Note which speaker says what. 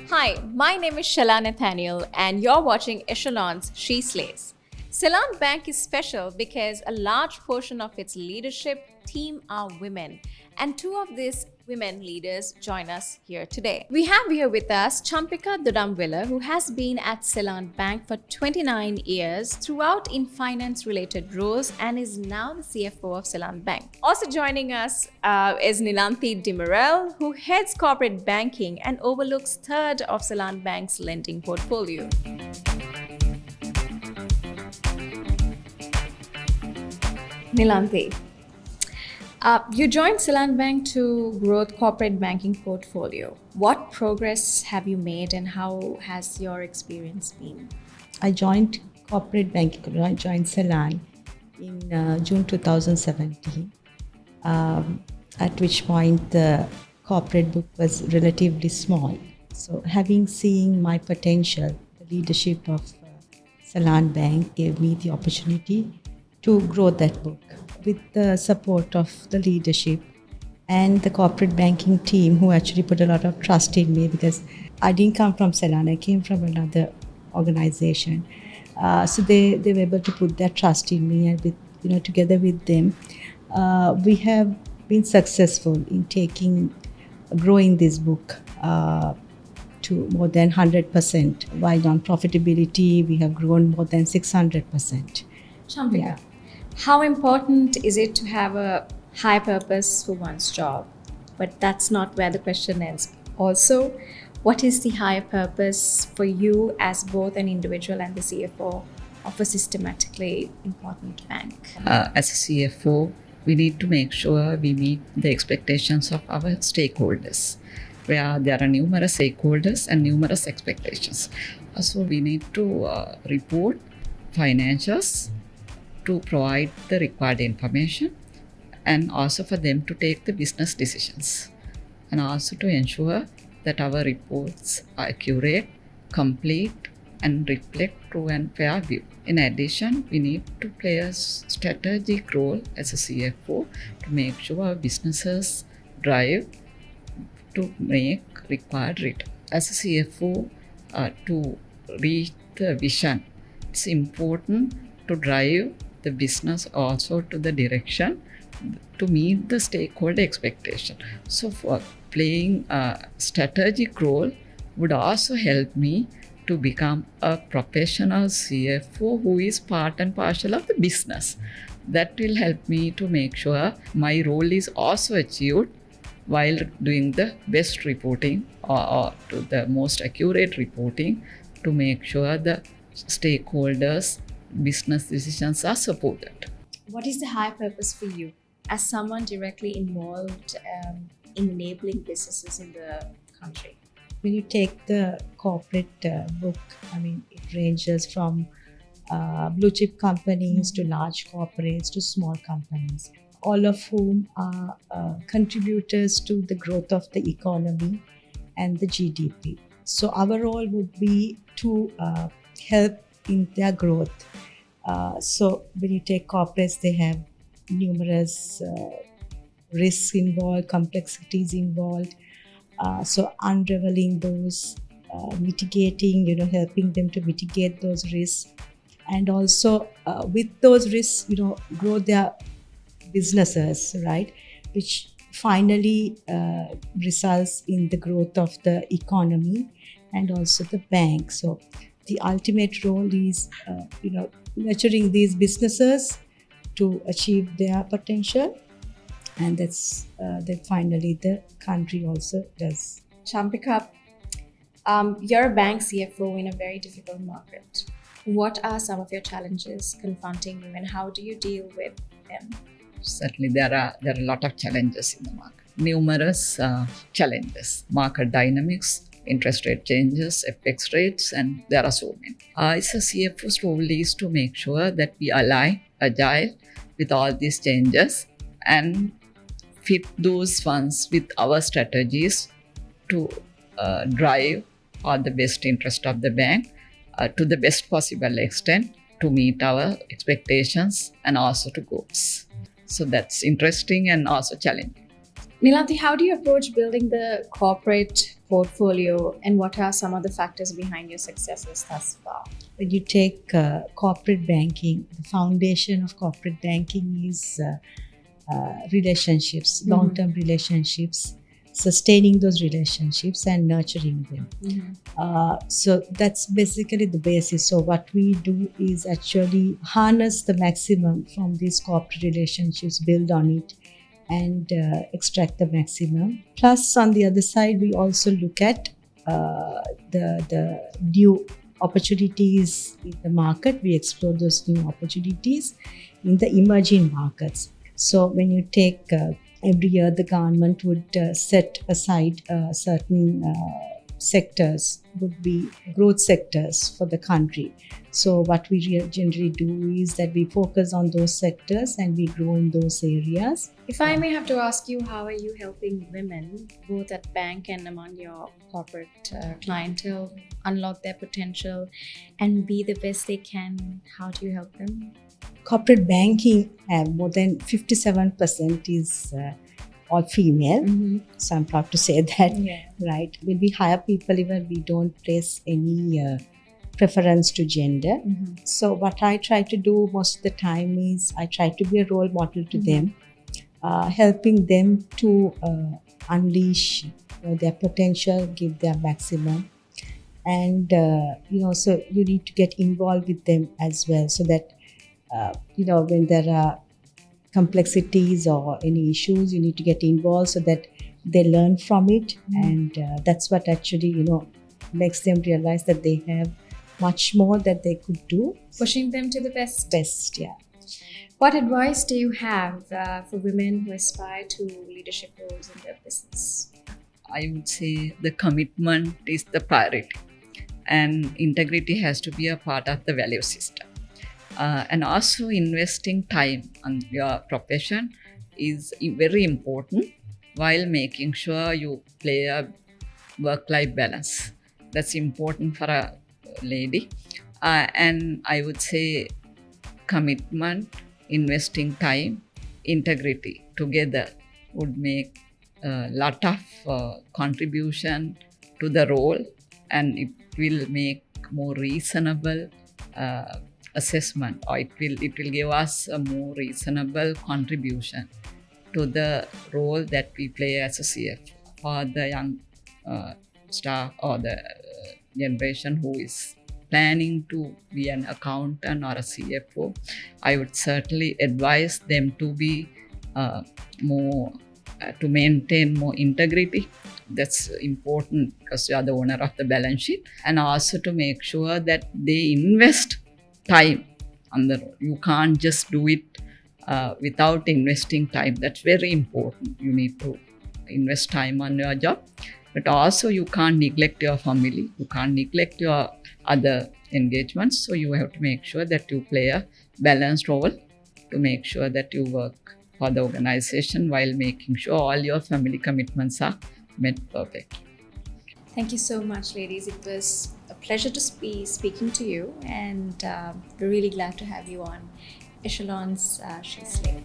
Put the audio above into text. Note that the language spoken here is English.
Speaker 1: Hi, my name is Seylan Nathaniel, and you're watching Echelon's She Slays. Seylan Bank is special because a large portion of its leadership team are women, and two of these women leaders join us here today. We have here with us Champika Dodanwela, who has been at Seylan Bank for 29 years throughout in finance-related roles and is now the CFO of Seylan Bank. Also joining us is Nilanthie de Meral, who heads corporate banking and overlooks third of Seylan Bank's lending portfolio. Nilanthie, you joined Seylan Bank to grow the corporate banking portfolio. What progress have you made and how has your experience been?
Speaker 2: I joined corporate banking, I joined Seylan in June 2017, at which point the corporate book was relatively small. So having seen my potential, the leadership of Seylan Bank gave me the opportunity to grow that book with the support of the leadership and the corporate banking team, who actually put a lot of trust in me, because I didn't come from Seylan, I came from another organization. So they were able to put their trust in me, and with together with them, we have been successful in growing this book to more than 100%. While on profitability, we have grown more than 600%.
Speaker 1: Champika,
Speaker 2: Yeah.
Speaker 1: how important is it to have a high purpose for one's job? But that's not where the question ends. Also, what is the higher purpose for you as both an individual and the CFO of a systematically important bank?
Speaker 3: As a CFO, we need to make sure we meet the expectations of our stakeholders, where there are numerous stakeholders and numerous expectations. So we need to report financials to provide the required information, and also for them to take the business decisions, and also to ensure that our reports are accurate, complete, and reflect true and fair view. In addition, we need to play a strategic role as a CFO to make sure our businesses drive to make required return. As a CFO, to reach the vision, it's important to drive the business also to the direction to meet the stakeholder expectation. So for playing a strategic role would also help me to become a professional CFO who is part and parcel of the business. That will help me to make sure my role is also achieved while doing the best reporting or to the most accurate reporting, to make sure the stakeholders' business decisions are supported.
Speaker 1: What is the higher purpose for you as someone directly involved in enabling businesses in the country?
Speaker 2: When you take the corporate book, it ranges from blue chip companies to large corporates to small companies, all of whom are contributors to the growth of the economy and the GDP. So our role would be to help in their growth. So when you take corporates, they have numerous risks involved, complexities involved. So unraveling those, mitigating, helping them to mitigate those risks, and also with those risks, grow their businesses, right? Which finally results in the growth of the economy and also the bank. So the ultimate role is, nurturing these businesses to achieve their potential, and that's that finally the country also does.
Speaker 1: Champika, you're a bank CFO in a very difficult market. What are some of your challenges confronting you, and how do you deal with them?
Speaker 3: Certainly, there are a lot of challenges in the market. Numerous challenges, market dynamics, interest rate changes, FX rates, and there are so many. It's a CFO's role is to make sure that we align agile with all these changes and fit those funds with our strategies to drive for the best interest of the bank to the best possible extent to meet our expectations and also to goals. So that's interesting and also challenging.
Speaker 1: Nilanthie, how do you approach building the corporate portfolio, and what are some of the factors behind your successes thus far?
Speaker 2: When you take corporate banking, the foundation of corporate banking is relationships, long-term relationships, sustaining those relationships and nurturing them. So that's basically the basis. So what we do is actually harness the maximum from these corporate relationships, build on it, and extract the maximum. Plus, on the other side, we also look at the new opportunities in the market. We explore those new opportunities in the emerging markets. So when you take every year, the government would set aside certain sectors, would be growth sectors for the country. So what we generally do is that we focus on those sectors and we grow in those areas.
Speaker 1: If I may have to ask you, how are you helping women, both at bank and among your corporate clientele, unlock their potential and be the best they can? How do you help them?
Speaker 2: Corporate banking have more than 57% is all female. So I'm proud to say that, right? When we hire people, even we don't place any preference to gender. So what I try to do most of the time is I try to be a role model to them, helping them to unleash their potential, give their maximum. And, so you need to get involved with them as well, so that, when there are complexities or any issues, you need to get involved so that they learn from it. And that's what actually, makes them realize that they have much more that they could do.
Speaker 1: Pushing them to the best.
Speaker 2: Yeah.
Speaker 1: What advice do you have for women who aspire to leadership roles in their business?
Speaker 3: I would say the commitment is the priority, and integrity has to be a part of the value system. And also investing time on your profession is very important, while making sure you play a work-life balance. That's important for a lady. And I would say commitment, investing time, integrity together would make a lot of contribution to the role, and it will make more reasonable assessment, or it will give us a more reasonable contribution to the role that we play as a CF for the young staff or the generation who is planning to be an accountant or a CFO. I would certainly advise them to be to maintain more integrity. That's important because you are the owner of the balance sheet, and also to make sure that they invest time on the role. You can't just do it without investing time. That's very important. You need to invest time on your job, but also you can't neglect your family. You can't neglect your other engagements. So you have to make sure that you play a balanced role to make sure that you work for the organization while making sure all your family commitments are met perfectly.
Speaker 1: Thank you so much, ladies. It was a pleasure to be speaking to you, and we're really glad to have you on Echelon's She Slay.